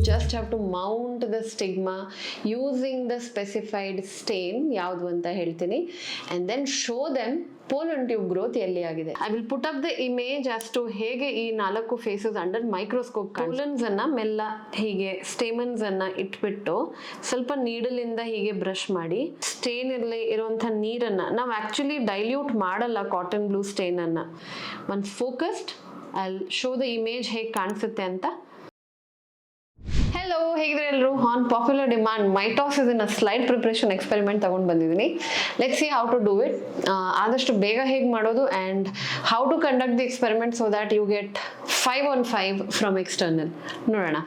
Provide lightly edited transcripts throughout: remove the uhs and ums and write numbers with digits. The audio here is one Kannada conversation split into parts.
just have to mount the stigma using the specified stain ಯಾವುದು ಅಂತ ಹೇಳ್ತೀನಿ, and then show them pollen tube growth ಎಲ್ಲಿ ಆಗಿದೆ. I will put up the image as to ಹೇಗೆ ಈ 4 ಫೇಸಸ್ ಅಂಡರ್ ಮೈಕ್ರೋಸ್ಕೋಪ್ ಪೋಲನ್ಸ್ ಅನ್ನ ಮೆಲ್ಲ ಹೀಗೆ ಸ್ಟೇಮನ್ಸ್ ಅನ್ನ ಇಟ್ಬಿಟ್ಟು ಸ್ವಲ್ಪ ನೀಡಲ್ ಇಂದ ಹೀಗೆ ಬ್ರಷ್ ಮಾಡಿ ಸ್ಟೇನ್ ಅಲ್ಲಿ ಇರುವಂತಹ ನೀರನ್ನ ನಾವು ಆಕ್ಚುಲಿ ಡೈಲ್ಯೂಟ್ ಮಾಡಲ್ಲ ಕಾಟನ್ ಬ್ಲೂ ಸ್ಟೇನ್ ಅನ್ನ. One focused I will show the image ಹೇಗೆ ಕಾಣಿಸುತ್ತೆ ಅಂತ. ಹೆಲೋ, ಹೇಗಿದ್ರೆ ಎಲ್ಲರೂ? On popular demand mitosis in slide preparation experiment ತಗೊಂಡು ಬಂದಿದ್ದೀನಿ. Let's see how to do it. ಆದಷ್ಟು ಬೇಗ ಹೇಗೆ ಮಾಡೋದು and how to conduct the experiment so that you get 5 on 5 from external. ನೋಡೋಣ.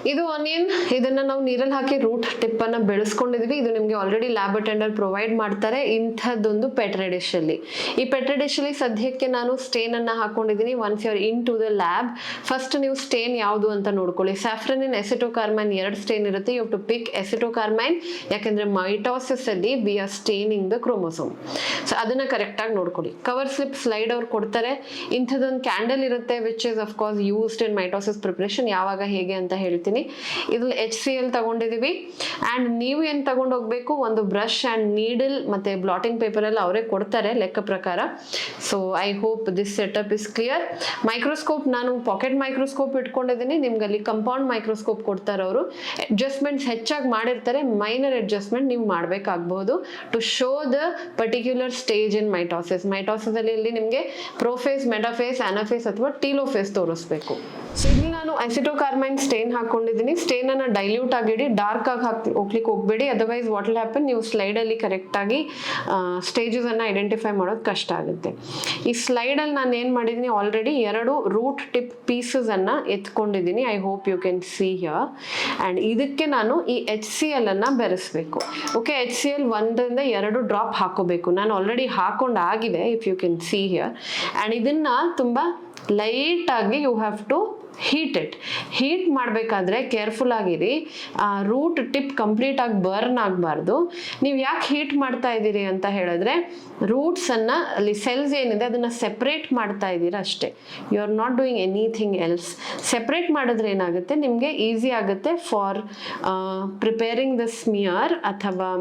ಇದು ಆನಿಯನ್, ಇದನ್ನ ನಾವು ನೀರಲ್ಲಿ ಹಾಕಿ ರೂಟ್ ಟಿಪ್ ಅನ್ನ ಬೆಳೆಸ್ಕೊಂಡಿದ್ವಿ. ಇದು ನಿಮಗೆ ಆಲ್ರೆಡಿ ಲ್ಯಾಬ್ ಅಟೆಂಡರ್ ಪ್ರೊವೈಡ್ ಮಾಡ್ತಾರೆ ಇಂಥದ್ದೊಂದು ಪೆಟ್ರೆ ಡಿಶ್ ಅಲ್ಲಿ. ಈ ಪೆಟ್ರೆ ಡಿಶ್ ಅಲ್ಲಿ ಸದ್ಯಕ್ಕೆ ನಾನು ಸ್ಟೇನ್ ಅನ್ನ ಹಾಕೊಂಡಿದ್ದೀನಿ. Once you are into the lab, first ನೀವು ಸ್ಟೇನ್ ಯಾವುದು ಅಂತ ನೋಡ್ಕೊಳ್ಳಿ. ಸ್ಯಾಫ್ರನಿನ್, ಎಸಿಟೋಕಾರ್ಮೈನ್ 2 ಸ್ಟೇನ್ ಇರುತ್ತೆ. You have to pick acetocarmine, ಯಾಕಂದ್ರೆ ಮೈಟೋಸಿಸ್ ಅಲ್ಲಿ we are staining the chromosome. So ಅದನ್ನ ಕರೆಕ್ಟ್ ಆಗಿ ನೋಡ್ಕೊಳ್ಳಿ. ಕವರ್ ಸ್ಲಿಪ್ ಸ್ಲೈಡ್ ಅವ್ರು ಕೊಡ್ತಾರೆ. ಇಂಥದ್ದೊಂದು ಕ್ಯಾಂಡಲ್ ಇರುತ್ತೆ which is of course used in mitosis preparation. ಯಾವಾಗ ಹೇಗೆ ಅಂತ ಹೇಳ್ತೀನಿ. ಇದ್ರಲ್ಲಿ HCl ತಗೊಂಡಿದೀವಿ. ಅಂಡ್ ನೀವು ಏನ್ ತಗೊಂಡು ಹೋಗ್ಬೇಕು, ಒಂದು ಬ್ರಷ್ ಅಂಡ್ ನೀಡಲ್ ಮತ್ತೆ ಬ್ಲಾಟಿಂಗ್ ಪೇಪರ್ ಎಲ್ಲ ಅವರೇ ಕೊಡ್ತಾರೆ ಲೆಕ್ಕ ಪ್ರಕಾರ. So I hope this setup is clear. Microscope ನಾನು ಪಾಕೆಟ್ ಮೈಕ್ರೋಸ್ಕೋಪ್ ಇಟ್ಕೊಂಡಿದ್ದೀನಿ. ನಿಮ್ಗೆ ಅಲ್ಲಿ ಕಂಪೌಂಡ್ ಮೈಕ್ರೋಸ್ಕೋಪ್ ಕೊಡ್ತಾರೆ ಅವರು. ಅಡ್ಜಸ್ಟ್ಮೆಂಟ್ಸ್ ಹೆಚ್ಚಾಗಿ ಮಾಡಿರ್ತಾರೆ, ಮೈನರ್ ಅಡ್ಜಸ್ಟ್ಮೆಂಟ್ ನೀವು ಮಾಡಬೇಕಾಗಬಹುದು to show the particular stage in mitosis. Mitosis ಅಲ್ಲಿ ಇಲ್ಲಿ ನಿಮಗೆ ಪ್ರೋಫೇಸ್, ಮೆಟಾಫೇಸ್, ಅನಾಫೇಸ್ ಅಥವಾ ಟೀಲೋಫೇಸ್ ತೋರಿಸ್ಬೇಕು. ಸೊ ಇಲ್ಲಿ ನಾನು ಎಸಿಟೋಕಾರ್ಮೈನ್ ಸ್ಟೇನ್ ಹಾಕೊಂಡಿದ್ದೀನಿ. ಸ್ಟೇನ್ ಅನ್ನ ಡೈಲ್ಯೂಟ್ ಆಗಿಡಿ, ಡಾರ್ಕ್ ಆಗಿ ಹೋಗ್ಲಿಕ್ಕೆ ಹೋಗ್ಬೇಡಿ. ಅದರ್ವೈಸ್ ವಾಟ್ ವಿಲ್ ಹ್ಯಾಪನ್, ನೀವು ಸ್ಲೈಡ್ ಅಲ್ಲಿ ಕರೆಕ್ಟ್ ಆಗಿ ಸ್ಟೇಜಸ್ ಅನ್ನ ಐಡೆಂಟಿಫೈ ಮಾಡೋದು ಕಷ್ಟ ಆಗುತ್ತೆ. ಈ ಸ್ಲೈಡ್ ಅಲ್ಲಿ ನಾನು ಏನ್ ಮಾಡಿದೀನಿ, ಆಲ್ರೆಡಿ 2 ರೂಟ್ ಟಿಪ್ ಪೀಸಸ್ ಅನ್ನ ಎತ್ಕೊಂಡಿದ್ದೀನಿ. I hope you can see here. And ಇದಕ್ಕೆ ನಾನು ಈ HCl ಅನ್ನ ಬೆರೆಸ್ಬೇಕು. ಓಕೆ, HCl 1 ರಿಂದ 2 ಡ್ರಾಪ್ ಹಾಕೋಬೇಕು. ನಾನು ಆಲ್ರೆಡಿ ಹಾಕೊಂಡಾಗಿದೆ, if you can see here. And ಇದನ್ನ ತುಂಬಾ ಲೈಟ್ ಆಗಿ you have to heat it. Heat ಮಾಡಬೇಕಾದ್ರೆ ಕೇರ್ಫುಲ್ ಆಗಿರಿ. ರೂಟ್ ಟಿಪ್ ಕಂಪ್ಲೀಟ್ ಆಗಿ ಬರ್ನ್ ಆಗಬಾರ್ದು. ನೀವು ಯಾಕೆ ಹೀಟ್ ಮಾಡ್ತಾ ಇದ್ದೀರಿ ಅಂತ ಹೇಳಿದ್ರೆ, ರೂಟ್ಸ್ ಅನ್ನ ಅಲ್ಲಿ ಸೆಲ್ಸ್ ಏನಿದೆ ಅದನ್ನ ಸೆಪ್ರೇಟ್ ಮಾಡ್ತಾ ಇದ್ದೀರಾ ಅಷ್ಟೇ. You are not doing anything else. Separate ಮಾಡಿದ್ರೆ ಏನಾಗುತ್ತೆ, ನಿಮಗೆ ಈಸಿ ಆಗುತ್ತೆ ಫಾರ್ ಪ್ರಿಪೇರಿಂಗ್ ದ ಸ್ಮಿಯರ್ ಅಥವಾ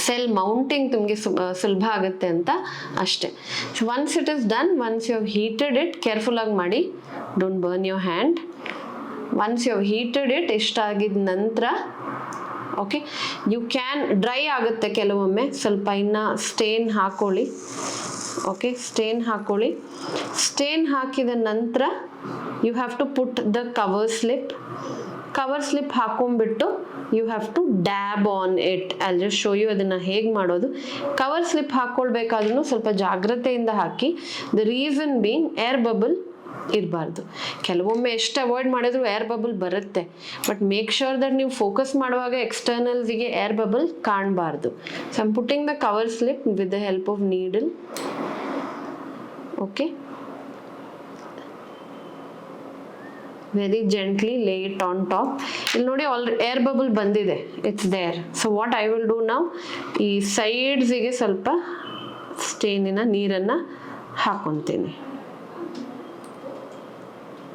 ಸೆಲ್ ಮೌಂಟಿಂಗ್ ನಿಮಗೆ ಸುಲಭ ಆಗುತ್ತೆ ಅಂತ ಅಷ್ಟೇ. Once it is done, once you have heated it, careful ಆಗಿ ಮಾಡಿ, don't burn your hand. Once you have heated it, ಇಷ್ಟ ಆಗಿದ ನಂತರ ಓಕೆ, ಯು ಕ್ಯಾನ್ ಡ್ರೈ ಆಗುತ್ತೆ ಕೆಲವೊಮ್ಮೆ, ಸ್ವಲ್ಪ ಇನ್ನು ಸ್ಟೇನ್ ಹಾಕೊಳ್ಳಿ. ಓಕೆ, ಸ್ಟೇನ್ ಹಾಕೊಳ್ಳಿ. ಸ್ಟೇನ್ ಹಾಕಿದ ನಂತರ you have to put the cover slip. Cover slip ಹಾಕೊಂಡ್ಬಿಟ್ಟು you have to dab on it. I just show you ಅದನ್ನು ಹೇಗೆ ಮಾಡೋದು. ಕವರ್ ಸ್ಲಿಪ್ ಹಾಕ್ಕೊಳ್ಬೇಕಾದ್ರೂ ಸ್ವಲ್ಪ ಜಾಗ್ರತೆಯಿಂದ ಹಾಕಿ. The reason being air bubble ಇರಬಾರ್ದು. ಕೆಲವೊಮ್ಮೆ ಎಷ್ಟು ಅವಾಯ್ಡ್ ಮಾಡಿದ್ರು ಏರ್ ಬಬಲ್ ಬರುತ್ತೆ, ಬಟ್ ಮೇಕ್ ಶ್ಯೂರ್ ದಟ್ ನೀವು ಫೋಕಸ್ ಮಾಡುವಾಗ ಎಕ್ಸ್ಟರ್ನಲ್ಸ್ಗೆ ಏರ್ ಬಬಲ್ ಕಾಣಬಾರ್ದು. So I am putting the cover slip with the help of needle. Okay, very gently lay it on top. ಇಲ್ಲಿ ನೋಡಿ ಏರ್ ಬಬಲ್ ಬಂದಿದೆ, it's there. So what I will do now, ಈ ಸೈಡ್ಸಿಗೆ ಸ್ವಲ್ಪ ಸ್ಟೇನಿನ ನೀರನ್ನು ಹಾಕೊತೀನಿ.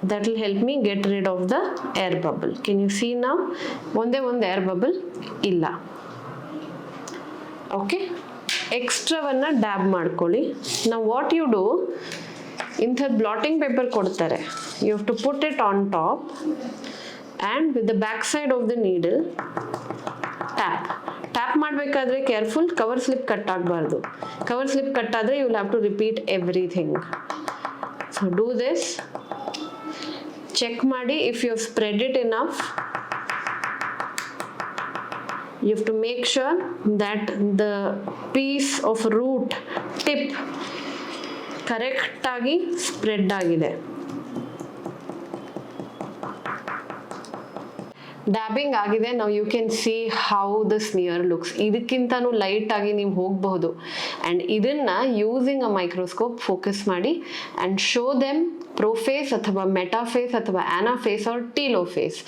that will help me get rid of the air bubble. Can you see now? ಒಂದೇ ಒಂದು ಏರ್ ಬಬಲ್ ಇಲ್ಲ. ಓಕೆ, ಎಕ್ಸ್ಟ್ರಾವನ್ನು ಡ್ಯಾಬ್ ಮಾಡ್ಕೊಳ್ಳಿ. ನಾವು ವಾಟ್ ಯು ಡೂ, ಇಂಥದ್ದು ಬ್ಲಾಟಿಂಗ್ ಪೇಪರ್ ಕೊಡ್ತಾರೆ. You have to put it on top and with the back side of the needle tap ಮಾಡಬೇಕಾದ್ರೆ ಕೇರ್ಫುಲ್, ಕವರ್ ಸ್ಲಿಪ್ ಕಟ್ ಆಗಬಾರ್ದು. ಕವರ್ ಸ್ಲಿಪ್ ಕಟ್ ಆದರೆ you will have to repeat everything. So do this. Check ಮಾಡಿ if you spread it enough. You have to make sure that the piece of root tip correct ಆಗಿ ಸ್ಪ್ರೆಡ್ ಆಗಿದೆ. ಡ್ಯಾಬಿಂಗ್ ಆಗಿದೆ. ನಾವು you can see how the smear looks. ಇದಕ್ಕಿಂತನೂ ಲೈಟ್ ಆಗಿ ನೀವು ಹೋಗಬಹುದು. ಆ್ಯಂಡ್ ಇದನ್ನ ಯೂಸಿಂಗ್ ಅ ಮೈಕ್ರೋಸ್ಕೋಪ್ ಫೋಕಸ್ ಮಾಡಿ ಆ್ಯಂಡ್ ಶೋ ದೆಮ್ prophase ಅಥವಾ metaphase ಅಥವಾ anaphase or telophase.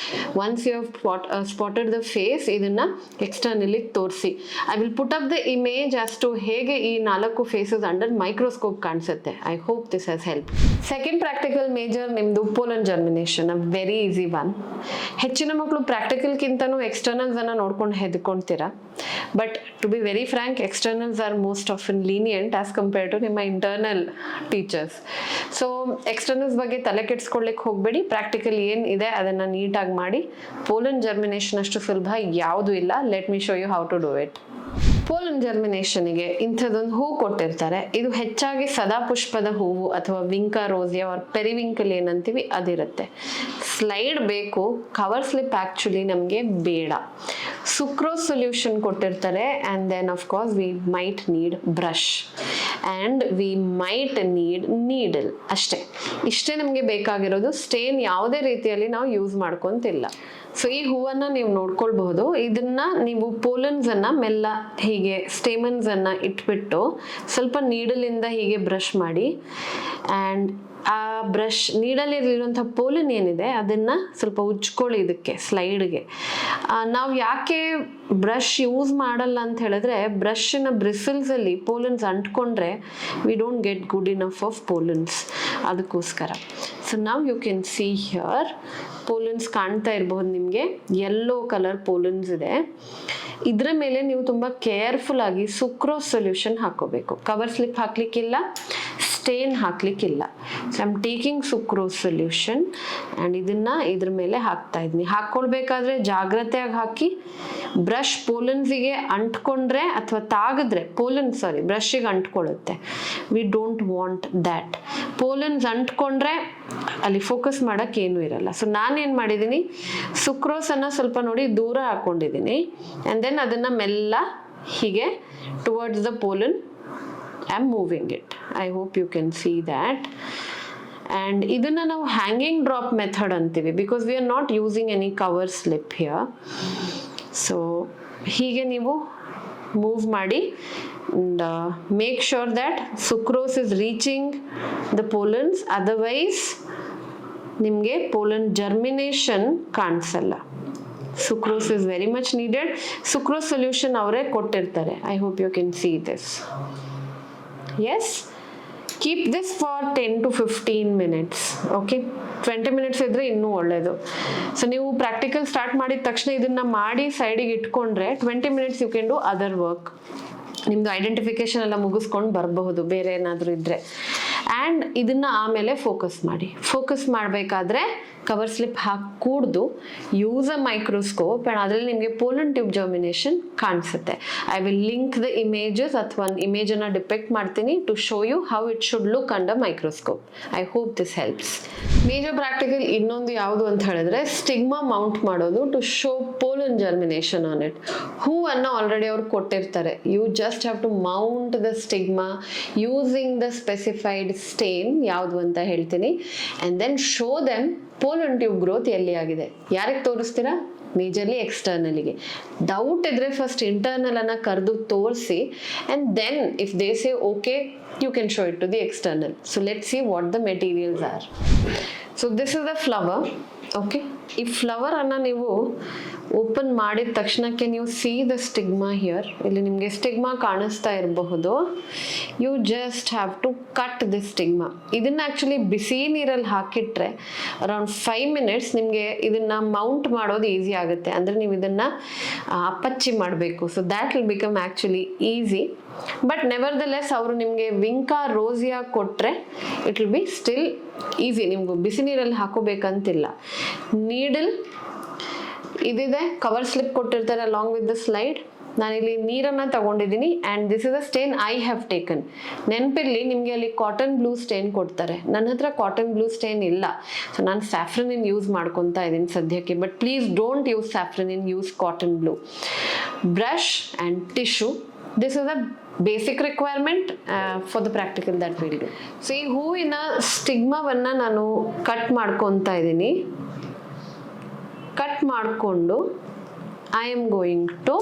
Once you have spotted the face, ಇದನ್ನ externally ತೋರಿಸಿ. I will put up the image as to ಹೇಗೆ ಈ 4 faces under microscope ಕಾಣಿಸುತ್ತೆ. I hope this has helped. Second practical major ನಿಮ್ದು pollen germination, a very easy one. ಹೆಚ್ಚಿನ ಮಕ್ಕಳು ಪ್ರಾಕ್ಟಿಕಲ್ಗಿಂತನೂ ಎಕ್ಸ್ಟರ್ನಲ್ಸ್ ಅನ್ನ ನೋಡ್ಕೊಂಡು ಹೆದ್ಕೊಂತೀರಾ. But to be very frank, externals are most often lenient as compared to ನಿಮ್ಮ ಇಂಟರ್ನಲ್ ಟೀಚರ್ಸ್. ಸೊ ಎಕ್ಸ್ಟರ್ನಲ್ಸ್ ಬಗ್ಗೆ ತಲೆ ಕೆಡಿಸ್ಕೊಳ್ಳಿಕ್ಕೆ ಹೋಗಬೇಡಿ. ಪ್ರಾಕ್ಟಿಕಲ್ ಏನು ಇದೆ ಅದನ್ನು ನೀಟಾಗಿ ಮಾಡಿ. ಪೋಲನ್ ಜರ್ಮಿನೇಷನ್ ಅಷ್ಟು ಸುಲಭ ಯಾವುದೂ ಇಲ್ಲ. Let me show you how to do it. Pollen ಜರ್ಮಿನೇಷನ್ಗೆ ಇಂಥದ್ದೊಂದು ಹೂ ಕೊಟ್ಟಿರ್ತಾರೆ. ಇದು ಹೆಚ್ಚಾಗಿ ಸದಾಪುಷ್ಪದ ಹೂವು ಅಥವಾ ವಿಂಕಾ ರೋಸಿಯಾ ಆರ್ ಪೆರಿವಿಂಕಲ್ ಏನಂತೀವಿ ಅದಿರುತ್ತೆ. ಸ್ಲೈಡ್ ಬೇಕು, ಕವರ್ ಸ್ಲಿಪ್ ಆ್ಯಕ್ಚುಲಿ ನಮಗೆ ಬೇಡ. ಸುಕ್ರೋಸ್ ಸೊಲ್ಯೂಷನ್ ಕೊಟ್ಟಿರ್ತಾರೆ. And then of course we might need brush and we might need needle. ಅಷ್ಟೇ, ಇಷ್ಟೇ ನಮಗೆ ಬೇಕಾಗಿರೋದು. ಸ್ಟೇನ್ ಯಾವುದೇ ರೀತಿಯಲ್ಲಿ ನಾವು ಯೂಸ್ ಮಾಡ್ಕೊತಿಲ್ಲ. ಸೊ ಈ ಹೂವನ್ನ ನೀವು ನೋಡ್ಕೊಳ್ಬಹುದು. ಇದನ್ನ ನೀವು ಪೋಲನ್ಸ್ ಅನ್ನ ಮೆಲ್ಲ ಹೀಗೆ ಸ್ಟೇಮನ್ಸ್ ಅನ್ನ ಇಟ್ಬಿಟ್ಟು ಸ್ವಲ್ಪ ನೀಡಲಿಂದ ಹೀಗೆ ಬ್ರಷ್ ಮಾಡಿ. ಆ್ಯಂಡ್ ಆ ಬ್ರಷ್ ನೀಡಲಿರುವಂಥ ಪೋಲನ್ ಏನಿದೆ ಅದನ್ನ ಸ್ವಲ್ಪ ಉಜ್ಕೊಳ್ಳಿ ಇದಕ್ಕೆ ಸ್ಲೈಡ್ಗೆ. ನಾವು ಯಾಕೆ ಬ್ರಷ್ ಯೂಸ್ ಮಾಡಲ್ಲ ಅಂತ ಹೇಳಿದ್ರೆ, ಬ್ರಷ್ನ ಬ್ರಿಸಲ್ಸ್ ಅಲ್ಲಿ ಪೋಲನ್ಸ್ ಅಂಟ್ಕೊಂಡ್ರೆ we don't get good enough of pollens. ಅದಕ್ಕೋಸ್ಕರ ಸೊ ನಾವು you can see here pollens ಕಾಣ್ತಾ ಇರಬಹುದು ನಿಮಗೆ. ಯೆಲ್ಲೋ ಕಲರ್ ಪೋಲನ್ಸ್ ಇದೆ. ಇದರ ಮೇಲೆ ನೀವು ತುಂಬ ಕೇರ್ಫುಲ್ ಆಗಿ ಸುಕ್ರೋಸ್ ಸೊಲ್ಯೂಷನ್ ಹಾಕೋಬೇಕು. ಕವರ್ ಸ್ಲಿಪ್ ಹಾಕ್ಲಿಕ್ಕಿಲ್ಲ, ಸ್ಟೇನ್ ಹಾಕ್ಲಿಕ್ಕಿಲ್ಲ. So I am taking sucrose solution and ಇದನ್ನ ಇದ್ರ ಮೇಲೆ ಹಾಕ್ತಾ ಇದ್ದೀನಿ. ಹಾಕ್ಕೊಳ್ಬೇಕಾದ್ರೆ ಜಾಗ್ರತೆಯಾಗಿ ಹಾಕಿ. ಬ್ರಷ್ ಪೋಲನ್ಸಿಗೆ ಅಂಟ್ಕೊಂಡ್ರೆ ಅಥವಾ ತಾಗಿದ್ರೆ ಬ್ರಷ್ಗೆ ಅಂಟ್ಕೊಳ್ಳುತ್ತೆ. We don't want that. Pollens ಅಂಟ್ಕೊಂಡ್ರೆ ಅಲ್ಲಿ ಫೋಕಸ್ ಮಾಡೋಕ್ಕೆ ಏನೂ ಇರಲ್ಲ. ಸೊ ನಾನೇನು ಮಾಡಿದ್ದೀನಿ, ಸುಕ್ರೋಸನ್ನು ಸ್ವಲ್ಪ ನೋಡಿ ದೂರ ಹಾಕ್ಕೊಂಡಿದ್ದೀನಿ. ಆ್ಯಂಡ್ ದೆನ್ ಅದನ್ನು ಮೆಲ್ಲ ಹೀಗೆ towards the pollen I am moving it. I hope you can see that. And ಇದನ್ನು ನಾವು ಹ್ಯಾಂಗಿಂಗ್ ಡ್ರಾಪ್ ಮೆಥಡ್ ಅಂತೀವಿ, because we are not using any cover slip here. So ಹೀಗೆ ನೀವು ಮೂವ್ ಮಾಡಿ. and make sure that sucrose is reaching the pollens, otherwise ನಿಮಗೆ pollen germination ಕಾಣಿಸಲ್ಲ. sucrose is very much needed. sucrose solution ಅವರೇ ಕೊಟ್ಟಿರ್ತಾರೆ. I hope you can see this. Yes, keep this for 10 to 15 minutes. Okay, 20 minutes ಇದ್ರೆ ಇನ್ನೂ ಒಳ್ಳೇದು. ಸೊ ನೀವು ಪ್ರಾಕ್ಟಿಕಲ್ ಸ್ಟಾರ್ಟ್ ಮಾಡಿದ ತಕ್ಷಣ ಇದನ್ನ ಮಾಡಿ ಸೈಡಿಗೆ ಇಟ್ಕೊಂಡ್ರೆ 20 minutes you can do other work. ನಿಮ್ದು ಐಡೆಂಟಿಫಿಕೇಶನ್ ಎಲ್ಲ ಮುಗಿಸ್ಕೊಂಡು ಬರಬಹುದು ಬೇರೆ ಏನಾದರೂ ಇದ್ರೆ. ಆ್ಯಂಡ್ ಇದನ್ನ ಆಮೇಲೆ ಫೋಕಸ್ ಮಾಡಿ. ಫೋಕಸ್ ಮಾಡಬೇಕಾದ್ರೆ ಕವರ್ ಸ್ಲಿಪ್ ಹಾಕೂಡ್ದು, ಯೂಸ್ ಅ ಮೈಕ್ರೋಸ್ಕೋಪ್. ಆ್ಯಂಡ್ ಅದರಲ್ಲಿ ನಿಮಗೆ ಪೋಲನ್ ಟ್ಯೂಬ್ ಜರ್ಮಿನೇಷನ್ ಕಾಣಿಸುತ್ತೆ. I will link the images ಅಥವಾ ಒಂದು ಇಮೇಜನ್ನು ಡಿಪೆಕ್ಟ್ ಮಾಡ್ತೀನಿ to show you how it should look under microscope. I hope this helps. Major practical ಇನ್ನೊಂದು ಯಾವುದು ಅಂತ ಹೇಳಿದ್ರೆ ಸ್ಟಿಗ್ಮಾ ಮೌಂಟ್ ಮಾಡೋದು to show pollen germination on it. ಹೂವನ್ನು ಆಲ್ರೆಡಿ ಅವ್ರು ಕೊಟ್ಟಿರ್ತಾರೆ. You just have to mount the stigma using the specified stain ಯಾವುದು ಅಂತ ಹೇಳ್ತೀನಿ. And then show them pollen tube growth ಎಲ್ಲಿ ಆಗಿದೆ. ಯಾರಿಗೆ ತೋರಿಸ್ತೀರಾ? ಮೇಜರ್ಲಿ ಎಕ್ಸ್ಟರ್ನಲಿಗೆ. ಡೌಟ್ ಇದ್ರೆ ಫಸ್ಟ್ ಇಂಟರ್ನಲ್ ಅನ್ನ ಕರೆದು ತೋರಿಸಿ. And then if they say okay, you can show it to the external. So let's see what the materials are. So this is the flower. Okay, ಈ ಫ್ಲವರ್ ಅನ್ನ ನೀವು ಓಪನ್ ಮಾಡಿದ ತಕ್ಷಣಕ್ಕೆ ನೀವು ಸಿ ದ ಸ್ಟಿಗ್ಮಾ ಹಿಯರ್. ಇಲ್ಲಿ ನಿಮಗೆ ಸ್ಟಿಗ್ಮಾ ಕಾಣಿಸ್ತಾ ಇರಬಹುದು. You just have to cut the stigma. ಇದನ್ನ ಆ್ಯಕ್ಚುಲಿ ಬಿಸಿ ನೀರಲ್ಲಿ ಹಾಕಿಟ್ರೆ ಅರೌಂಡ್ 5 minutes ನಿಮಗೆ ಇದನ್ನ ಮೌಂಟ್ ಮಾಡೋದು ಈಸಿ ಆಗುತ್ತೆ. ಅಂದರೆ ನೀವು ಇದನ್ನ ಅಪ್ಪಚ್ಚಿ ಮಾಡಬೇಕು. So that will become actually easy. But nevertheless ಅವರು ನಿಮಗೆ ವಿಂಕಾ ರೋಸಿಯಾ ಕೊಟ್ಟರೆ it will be still easy. ನಿಮ್ಗೆ ಬಿಸಿ ನೀರಲ್ಲಿ ಹಾಕೋಬೇಕಂತಿಲ್ಲ. ನೀಡಲ್ ಇದಿದೆ, ಕವರ್ ಸ್ಲಿಪ್ ಕೊಟ್ಟಿರ್ತಾರೆ ಅಲಾಂಗ್ ವಿತ್ ದ ಸ್ಲೈಡ್. ನಾನಿಲ್ಲಿ ನೀರನ್ನು ತಗೊಂಡಿದ್ದೀನಿ. And this is a stain I have taken. ನೆನಪಿರಲಿ, ನಿಮಗೆ ಅಲ್ಲಿ ಕಾಟನ್ ಬ್ಲೂ ಸ್ಟೇನ್ ಕೊಡ್ತಾರೆ. ನನ್ನ ಹತ್ರ ಕಾಟನ್ ಬ್ಲೂ ಸ್ಟೇನ್ ಇಲ್ಲ. ಸೊ ನಾನು ಸ್ಯಾಫ್ರನಿನ್ ಯೂಸ್ ಮಾಡ್ಕೊತಾ ಇದ್ದೀನಿ ಸದ್ಯಕ್ಕೆ. But please don't use ಸ್ಯಾಫ್ರನಿನ್, use cotton blue. Brush and tissue, this is a basic requirement for the practical that will do. So ಈ ಹೂವಿನ ಸ್ಟಿಗ್ಮಾವನ್ನು ನಾನು ಕಟ್ ಮಾಡ್ಕೊತಾ ಇದ್ದೀನಿ. ಕಟ್ ಮಾಡಿಕೊಂಡು I am going to,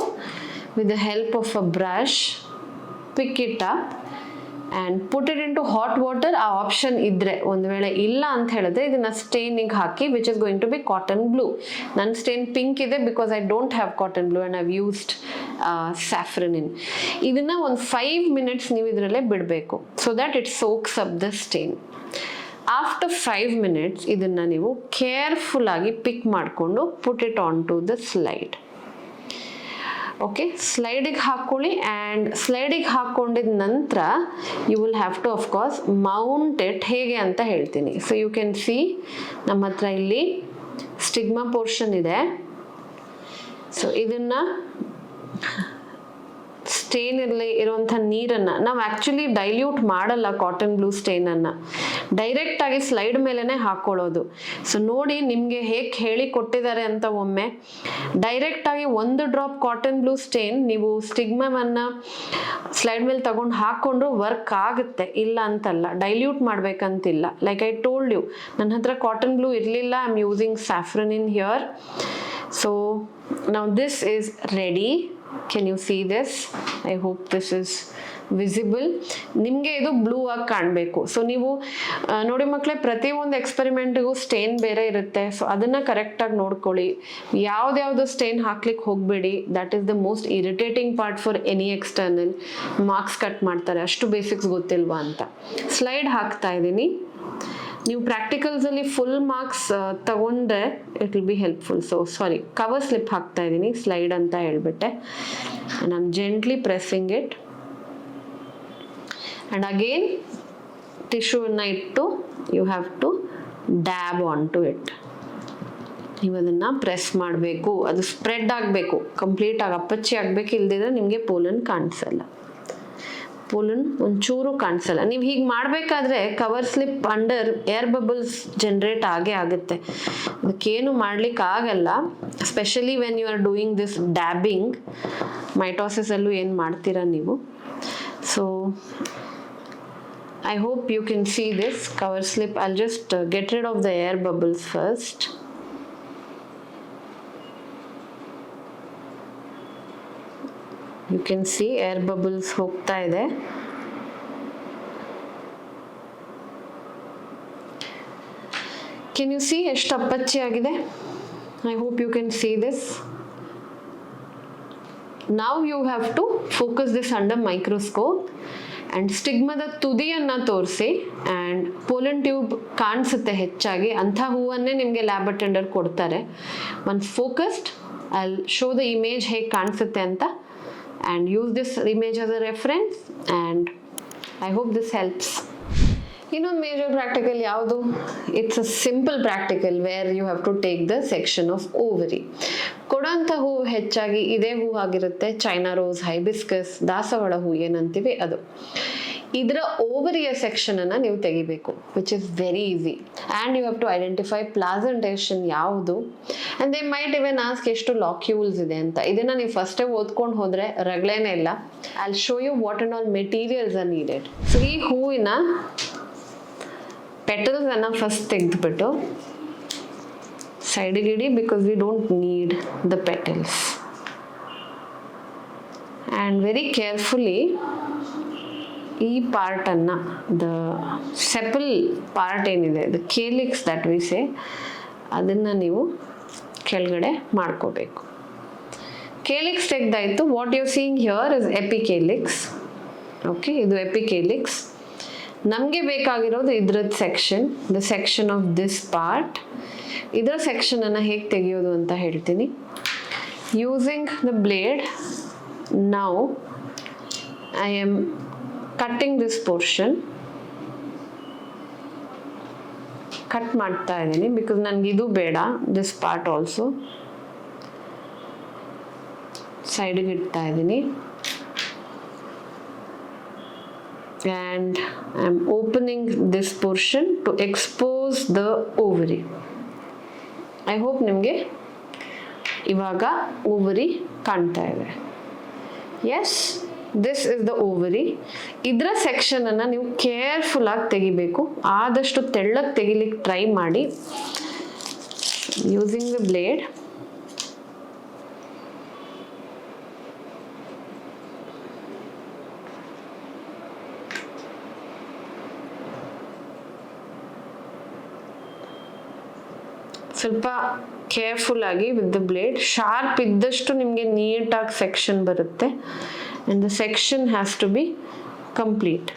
with the help of a brush, pick it up and put it into hot water. ಆ ಆಪ್ಷನ್ ಇದ್ದರೆ, ಒಂದು ವೇಳೆ ಇಲ್ಲ ಅಂತ ಹೇಳಿದ್ರೆ ಇದನ್ನು ಸ್ಟೇನಿಗೆ ಹಾಕಿ, which is going to be cotton blue. ನನ್ನ ಸ್ಟೇನ್ ಪಿಂಕ್ ಇದೆ because I don't have cotton blue and I've used safranin in. ಇದನ್ನು ಒಂದು 5 minutes ನೀವು ಇದರಲ್ಲೇ ಬಿಡಬೇಕು, so that it soaks up the stain. After 5 minutes ಇದನ್ನು ನೀವು ಕೇರ್ಫುಲ್ ಆಗಿ ಪಿಕ್ ಮಾಡಿಕೊಂಡು put it onto the slide. Okay, ಸ್ಲೈಡಿಗೆ ಹಾಕ್ಕೊಳ್ಳಿ. ಆ್ಯಂಡ್ ಸ್ಲೈಡಿಗೆ ಹಾಕ್ಕೊಂಡಿದ ನಂತರ you will have to of course mount it. ಹೇಗೆ ಅಂತ ಹೇಳ್ತೀನಿ. ಸೊ ಯು ಕ್ಯಾನ್ ಸಿ ನಮ್ಮ ಹತ್ರ ಇಲ್ಲಿ ಸ್ಟಿಗ್ಮಾ ಪೋರ್ಷನ್ ಇದೆ. ಸೊ ಇದನ್ನು ಸ್ಟೇನಲ್ಲಿ ಇರುವಂಥ ನೀರನ್ನು ನಾವು ಆ್ಯಕ್ಚುಲಿ ಡೈಲ್ಯೂಟ್ ಮಾಡಲ್ಲ ಕಾಟನ್ ಬ್ಲೂ ಸ್ಟೇನನ್ನು, ಡೈರೆಕ್ಟಾಗಿ ಸ್ಲೈಡ್ ಮೇಲೇ ಹಾಕ್ಕೊಳ್ಳೋದು. ಸೊ ನೋಡಿ ನಿಮಗೆ ಹೇಗೆ ಹೇಳಿ ಕೊಟ್ಟಿದ್ದಾರೆ ಅಂತ. ಒಮ್ಮೆ ಡೈರೆಕ್ಟಾಗಿ 1 ಡ್ರಾಪ್ ಕಾಟನ್ ಬ್ಲೂ ಸ್ಟೇನ್ ನೀವು ಸ್ಟಿಗ್ಮಾವನ್ನು ಸ್ಲೈಡ್ ಮೇಲೆ ತಗೊಂಡು ಹಾಕ್ಕೊಂಡ್ರು ವರ್ಕ್ ಆಗುತ್ತೆ, ಇಲ್ಲ ಅಂತಲ್ಲ. ಡೈಲ್ಯೂಟ್ ಮಾಡಬೇಕಂತಿಲ್ಲ. ಲೈಕ್ ಐ ಟೋಲ್ಡ್ ಯು, ನನ್ನ ಹತ್ರ ಕಾಟನ್ ಬ್ಲೂ ಇರಲಿಲ್ಲ, I am using safranin in here. So now this is ready. Can you see this? I hope this is visible. ನಿಮಗೆ ಇದು ಬ್ಲೂ ಆಗಿ ಕಾಣಬೇಕು. ಸೊ ನೀವು ನೋಡಿ ಮಕ್ಕಳೇ, ಪ್ರತಿಯೊಂದು ಎಕ್ಸ್ಪೆರಿಮೆಂಟಿಗೂ ಸ್ಟೇನ್ ಬೇರೆ ಇರುತ್ತೆ. ಸೊ ಅದನ್ನು ಕರೆಕ್ಟಾಗಿ ನೋಡ್ಕೊಳ್ಳಿ. ಯಾವ್ದ್ಯಾವುದು ಸ್ಟೇನ್ ಹಾಕ್ಲಿಕ್ಕೆ ಹೋಗಬೇಡಿ. That is the most irritating part for any external. Marks cut ಮಾಡ್ತಾರೆ, ಅಷ್ಟು ಬೇಸಿಕ್ಸ್ ಗೊತ್ತಿಲ್ವಾ ಅಂತ. ಸ್ಲೈಡ್ ಹಾಕ್ತಾ ಇದ್ದೀನಿ. ನೀವು ಪ್ರಾಕ್ಟಿಕಲ್ಸಲ್ಲಿ ಫುಲ್ ಮಾರ್ಕ್ಸ್ ತಗೊಂಡ್ರೆ it will be helpful. So sorry, cover slip ಹಾಕ್ತಾ ಇದ್ದೀನಿ, ಸ್ಲೈಡ್ ಅಂತ ಹೇಳ್ಬಿಟ್ಟೆ. And I am gently pressing it. And again ಟಿಶ್ಯೂವನ್ನು ಇಟ್ಟು you have to dab onto it. ನೀವು ಅದನ್ನು ಪ್ರೆಸ್ ಮಾಡಬೇಕು. ಅದು ಸ್ಪ್ರೆಡ್ ಆಗಬೇಕು, ಕಂಪ್ಲೀಟಾಗಿ ಅಪ್ಪಚ್ಚಿ ಆಗಬೇಕು. ಇಲ್ದಿದ್ರೆ ನಿಮಗೆ ಪೋಲನ್ ಕಾಣಿಸಲ್ಲ. ಪೋಲನ್ ಒಂಚೂರು ಕಾಣಿಸಲ್ಲ. ನೀವು ಹೀಗೆ ಮಾಡಬೇಕಾದ್ರೆ cover slip under air bubbles generate ಆಗೇ ಆಗುತ್ತೆ. ಅದಕ್ಕೇನು ಮಾಡ್ಲಿಕ್ಕೆ ಆಗಲ್ಲ. Specially when you are doing this dabbing. ಮೈಟೋಸಿಸಲ್ಲೂ ಏನು ಮಾಡ್ತೀರಾ ನೀವು. So I hope you can see this cover slip. I'll just get rid of the air bubbles first. You can see air bubbles ಹೋಗ್ತಾ ಇದೆ. ಕ್ಯಾನ್ ಯು ಸಿ ಎಷ್ಟು ಅಪ್ಪಚ್ಚಿ ಆಗಿದೆ? I hope you can see this. Now you have to focus this under microscope and ಸ್ಟಿಗ್ಮದ ತುದಿಯನ್ನು ತೋರಿಸಿ. ಆ್ಯಂಡ್ ಪೋಲನ್ ಟ್ಯೂಬ್ ಕಾಣಿಸುತ್ತೆ ಹೆಚ್ಚಾಗಿ, ಅಂಥ ಹೂವನ್ನೇ ನಿಮಗೆ ಲ್ಯಾಬ್ ಅಟೆಂಡರ್ ಕೊಡ್ತಾರೆ. ಒಂದು focused, I will show the image ಹೇಗೆ ಕಾಣಿಸುತ್ತೆ ಅಂತ. And use this image as a reference, and I hope this helps. ಇನ್ನೊಂದು ಮೇಜರ್ ಪ್ರಾಕ್ಟಿಕಲ್ ಯಾವುದು? It's a simple practical where you have to take the section of ovary. ಕೊಡೋಂಥ ಹೂವು ಹೆಚ್ಚಾಗಿ ಇದೇ ಹೂವು ಆಗಿರುತ್ತೆ. ಚೈನಾ ರೋಸ್, ಹೈಬಿಸ್ಕಸ್, ದಾಸವಾಳ ಹೂ ಏನಂತೀವಿ ಅದು. ಇದರ ಓವರಿಯ ಸೆಕ್ಷನನ್ನು ನೀವು ತೆಗಿಬೇಕು, which is very easy. And you have to identify placentation ಯಾವುದು. And they might even ask ಎಷ್ಟು ಲಾಕ್ಯೂಲ್ಸ್ ಇದೆ ಅಂತ. ಇದನ್ನು ನೀವು ಫಸ್ಟೇ ಓದ್ಕೊಂಡು ಹೋದರೆ ರಗಳೆನೇ ಇಲ್ಲ. I will show you what and all materials are needed. So ಈ ಹೂವಿನ ಪೆಟಲ್ಸನ್ನು ಫಸ್ಟ್ ತೆಗೆದುಬಿಟ್ಟು ಸೈಡಿಗೆ ಇಡಿ, because we don't need the petals. And very carefully ಈ ಪಾರ್ಟನ್ನು, ದ ಸೆಪಲ್ ಪಾರ್ಟ್ ಏನಿದೆ, the calyx that we say, ಅದನ್ನು ನೀವು ಕೆಳಗಡೆ ಮಾಡ್ಕೋಬೇಕು. ಕೇಲಿಕ್ಸ್ ತೆಗ್ದಾಯಿತು. What you seeing here is epicalyx. Okay, ಇದು ಎಪಿಕೇಲಿಕ್ಸ್. ನಮಗೆ ಬೇಕಾಗಿರೋದು ಇದ್ರದ್ದು section, the section of this part. ಇದರ ಸೆಕ್ಷನನ್ನು ಹೇಗೆ ತೆಗೆಯೋದು ಅಂತ ಹೇಳ್ತೀನಿ. Using the blade, now I am cutting this portion. Cut ಮಾಡ್ತಾ ಇದ್ದೀನಿ ಬಿಕಾಸ್ ನನಗೆ ಇದು ಬೇಡ. ದಿಸ್ ಪಾರ್ಟ್ ಆಲ್ಸೋ ಸೈಡಿಗೆ ಇಡ್ತಾ ಇದ್ದೀನಿ. And I am opening this portion to expose the ovary. I hope ನಿಮಗೆ ಇವಾಗ ಓವರಿ ಕಾಣ್ತಾ ಇದೆ. Yes, this is the ovary. ಇದರ ಸೆಕ್ಷನನ್ನು ನೀವು ಕೇರ್ಫುಲ್ ಆಗಿ ತೆಗಿಬೇಕು. ಆದಷ್ಟು ತೆಳ್ಳಗೆ ತೆಗಿಲಿಕ್ಕೆ ಟ್ರೈ ಮಾಡಿ ಯೂಸಿಂಗ್ ದ ಬ್ಲೇಡ್. ಸ್ವಲ್ಪ ಕೇರ್ಫುಲ್ ಆಗಿ ವಿತ್ ದ ಬ್ಲೇಡ್, ಶಾರ್ಪ್ ಇದ್ದಷ್ಟು ನಿಮಗೆ ನೀಟಾಗಿ ಸೆಕ್ಷನ್ ಬರುತ್ತೆ and the section has to be complete.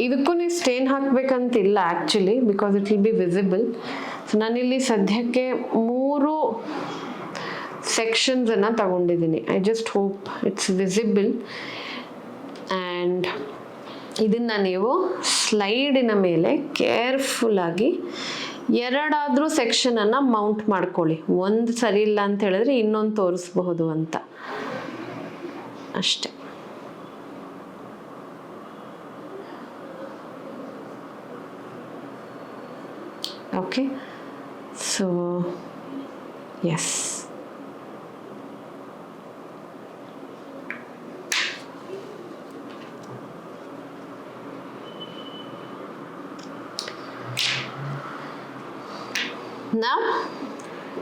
ಇದಕ್ಕೂ ನೀವು ಸ್ಟೇನ್ ಹಾಕಬೇಕಂತಿಲ್ಲ actually, because it will be visible. So ನಾನಿಲ್ಲಿ ಸದ್ಯಕ್ಕೆ 3 ಸೆಕ್ಷನ್ಸನ್ನು ತಗೊಂಡಿದ್ದೀನಿ. I just hope it's visible. And ಇದನ್ನು ನೀವು ಸ್ಲೈಡಿನ ಮೇಲೆ ಕೇರ್ಫುಲ್ಲಾಗಿ 2 ಸೆಕ್ಷನನ್ನು ಮೌಂಟ್ ಮಾಡ್ಕೊಳ್ಳಿ. ಒಂದು ಸರಿ ಇಲ್ಲ ಅಂತ ಹೇಳಿದ್ರೆ ಇನ್ನೊಂದು ತೋರಿಸ್ಬಹುದು ಅಂತ ಅಷ್ಟೆ. ಓಕೆ, ಸೊ ಎಸ್, ನಾವು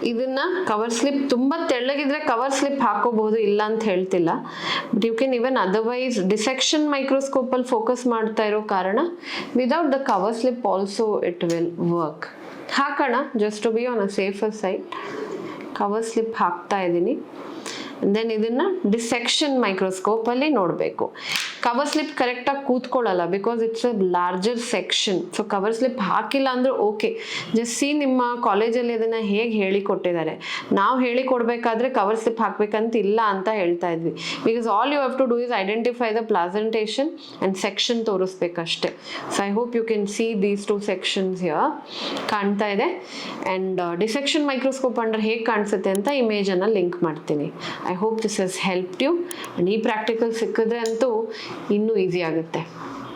ಇದನ್ನ ಕವರ್ ಸ್ಲಿಪ್ ತುಂಬ ತೆಳ್ಳಗಿದ್ರೆ ಕವರ್ ಸ್ಲಿಪ್ ಹಾಕೋಬಹುದು, ಇಲ್ಲ ಅಂತ ಹೇಳ್ತಿಲ್ಲ. But you can even otherwise dissection ಮೈಕ್ರೋಸ್ಕೋಪಲ್ಲಿ ಫೋಕಸ್ ಮಾಡ್ತಾ ಇರೋ ಕಾರಣ without the cover slip also it will work. ಹಾಕೋಣ, just to be on a safer side. Cover slip ಹಾಕ್ತಾ ಇದ್ದೀನಿ. ದೆನ್ ಇದನ್ನ ಡಿಸೆಕ್ಷನ್ ಮೈಕ್ರೋಸ್ಕೋಪಲ್ಲಿ ನೋಡಬೇಕು. ಕವರ್ ಸ್ಲಿಪ್ ಕರೆಕ್ಟಾಗಿ ಕೂತ್ಕೊಳ್ಳಲ್ಲ, because it's a larger section. So cover slip ಹಾಕಿಲ್ಲ ಅಂದ್ರೆ ಓಕೆ, ಜಸ್ಟ್ ಸಿ ನಿಮ್ಮ ಕಾಲೇಜಲ್ಲಿ ಅದನ್ನು ಹೇಗೆ ಹೇಳಿಕೊಟ್ಟಿದ್ದಾರೆ. ನಾವು ಹೇಳಿಕೊಡ್ಬೇಕಾದ್ರೆ ಕವರ್ ಸ್ಲಿಪ್ ಹಾಕ್ಬೇಕಂತ ಇಲ್ಲ ಅಂತ ಹೇಳ್ತಾ ಇದ್ವಿ. Because all you have to do is identify the placentation and section ತೋರಿಸ್ಬೇಕಷ್ಟೆ. So I hope you can see these 2 sections here. ಕಾಣ್ತಾ ಇದೆ. ಆ್ಯಂಡ್ ಡಿಸೆಕ್ಷನ್ ಮೈಕ್ರೋಸ್ಕೋಪ್ ಅಂಡರ್ ಹೇಗೆ ಕಾಣಿಸುತ್ತೆ ಅಂತ ಇಮೇಜನ್ನು ಲಿಂಕ್ ಮಾಡ್ತೀನಿ. I hope this has helped you. And ಈ ಪ್ರಾಕ್ಟಿಕಲ್ ಸಿಕ್ಕಿದ್ರೆ ಅಂತೂ ಇನ್ನೂ ಈಸಿ ಆಗುತ್ತೆ.